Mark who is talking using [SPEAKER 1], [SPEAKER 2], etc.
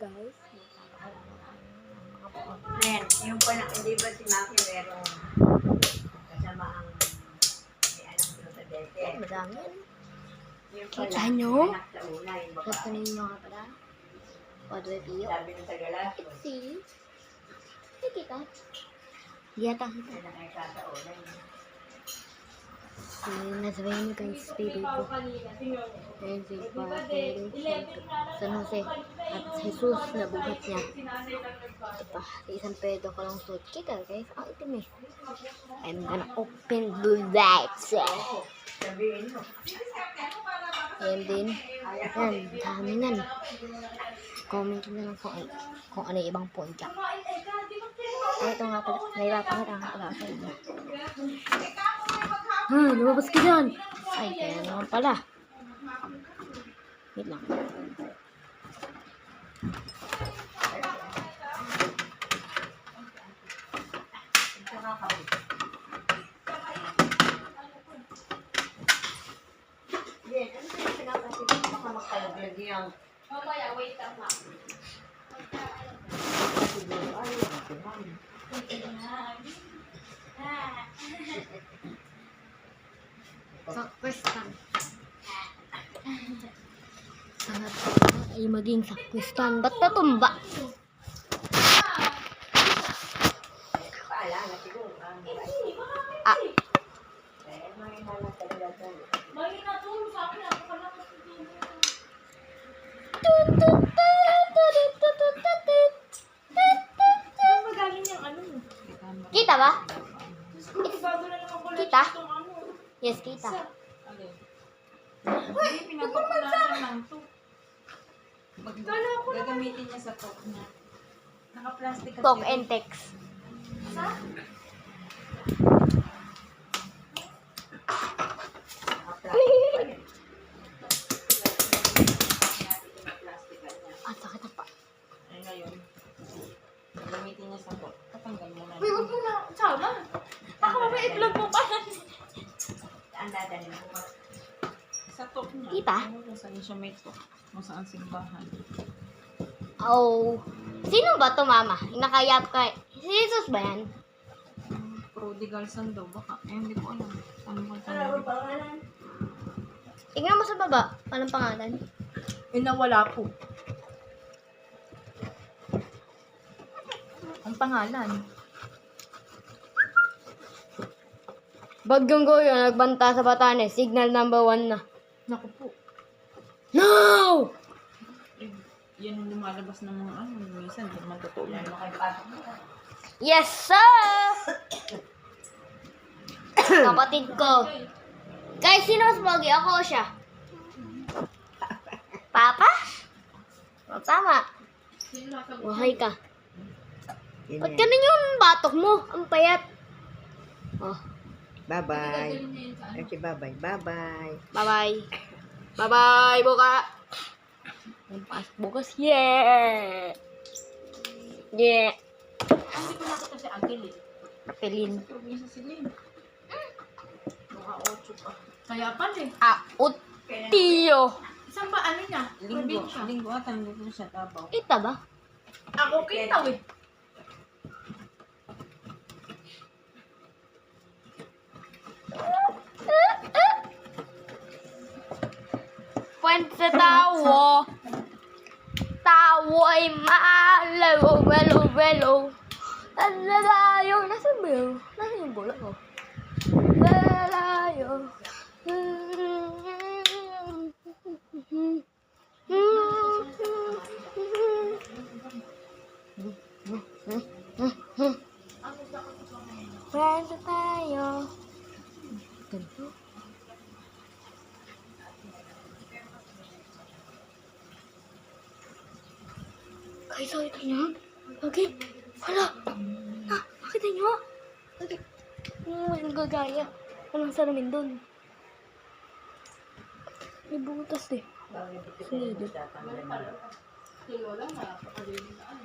[SPEAKER 1] guys.
[SPEAKER 2] Friend, yung pala, hindi ba si Maki merong kasama ang may anak doon sa dete?
[SPEAKER 1] Madami yan.
[SPEAKER 2] Yung
[SPEAKER 1] Kita
[SPEAKER 2] pala,
[SPEAKER 1] nyo?
[SPEAKER 2] anak sa una, yung baba.
[SPEAKER 1] Gusto ninyo nga pala? Podwe piyo.
[SPEAKER 2] Sabi ng tagalas,
[SPEAKER 1] See? Hey, kita. Yata.
[SPEAKER 2] may nakita sa una.
[SPEAKER 1] Nazwain ko yung spirit ko. Ayun si Padre San Jose at Jesus na buhat niya. Ito pa, isang pedo ko lang suot. Kita guys, ang itim eh. I'm gonna open the lights.
[SPEAKER 2] Sabihin mo.
[SPEAKER 1] Ayan din. Ayan, dami nan. Comment na lang kung ano yung ibang point dyan. Ay, ito nga pala. Nahirapan nga pala sa inyo. Lumabas ka dyan. Ay, kaya naman pala. Wait lang.
[SPEAKER 2] Yan, ano yung pinapasip mo baka magkalaglag yung...
[SPEAKER 3] Mamaya, wait lang ha.
[SPEAKER 1] Sakristan. Sangat ay maging sakristan. Ba't natumba?
[SPEAKER 2] Paalala siguro.
[SPEAKER 1] Ah,
[SPEAKER 2] May halang talaga sa...
[SPEAKER 3] May natulong sa akin. Ako pa lang natulong. Saan magaling yung ano?
[SPEAKER 1] kita ba?
[SPEAKER 3] Bago na naman ko lang
[SPEAKER 1] Kita?
[SPEAKER 3] itong ano.
[SPEAKER 1] Yes, kita.
[SPEAKER 4] Hindi, pinapapunasan lang to.
[SPEAKER 3] Kala ko
[SPEAKER 4] Gagamitin niya sa talk niya. Naka-plastic kasi.
[SPEAKER 1] Talk and text.
[SPEAKER 3] sa?
[SPEAKER 1] Ah, sakit na pa.
[SPEAKER 4] Ay, ngayon. Gagamitin niya sa talk. Tatanggal mo na.
[SPEAKER 3] Uy, huwag mo na. Sama. Baka mamaya i-vlog mo pa.
[SPEAKER 2] Ang dadalhin mo.
[SPEAKER 4] Sa talk niya.
[SPEAKER 1] Kita?
[SPEAKER 4] Ano kung saan siya may talk? Kung saan simbahan.
[SPEAKER 1] Oh. Sino ba to, mama? Nakayap ka. Si Jesus ba yan?
[SPEAKER 4] Prodigal son daw. Baka. Eh, hindi ko alam. Ano ba
[SPEAKER 2] Ano
[SPEAKER 4] tayo?
[SPEAKER 2] ba pangalan?
[SPEAKER 1] Tingnan mo sa baba. Anong pangalan?
[SPEAKER 4] Nawala po. Ang pangalan.
[SPEAKER 1] Bagyong Goyo, nagbanta sa Batanes. Signal number 1 na.
[SPEAKER 4] Naku po.
[SPEAKER 1] No!
[SPEAKER 4] Eh, yan yung lumalabas ng mga ano. Minsan, di man totoo yan.
[SPEAKER 2] Makipasok mo.
[SPEAKER 1] Yes, sir! Kapatid ko. Guys, sino mas pogi? Ako o siya? Papa? O, tama. Wahay ka. Ba't ganun yung batok mo? Ang payat. Oh,
[SPEAKER 2] Bye-bye. Okay, bye-bye. Bye-bye.
[SPEAKER 1] bye-bye. Bye-bye, buka. Pasok bukas. Yeah! Yeah.
[SPEAKER 4] Hindi ko nakita si Agil eh.
[SPEAKER 1] Pelin.
[SPEAKER 4] Probinsya sila eh. Mga 8 pa. Kaya pala eh.
[SPEAKER 1] Out. Tiyo.
[SPEAKER 3] Isang ba ano niya? Probinsya.
[SPEAKER 4] Linggo at ang linggo siya Tabaw.
[SPEAKER 1] Kita ba?
[SPEAKER 3] Ako kita eh.
[SPEAKER 1] Puwente sa tawo. Tawo ay maalaw. Velo. Lalayo. Nasaan ba yun? Nasaan yung bola ko? Lalayo. Puwente tayo. Ganito. Guys, nakita niyo? Bakit? Wala! Nakita niyo? Bakit? Ang gagaya. Walang salamin doon. May butas eh. Sinido.
[SPEAKER 3] Kilo lang, napakalimutan.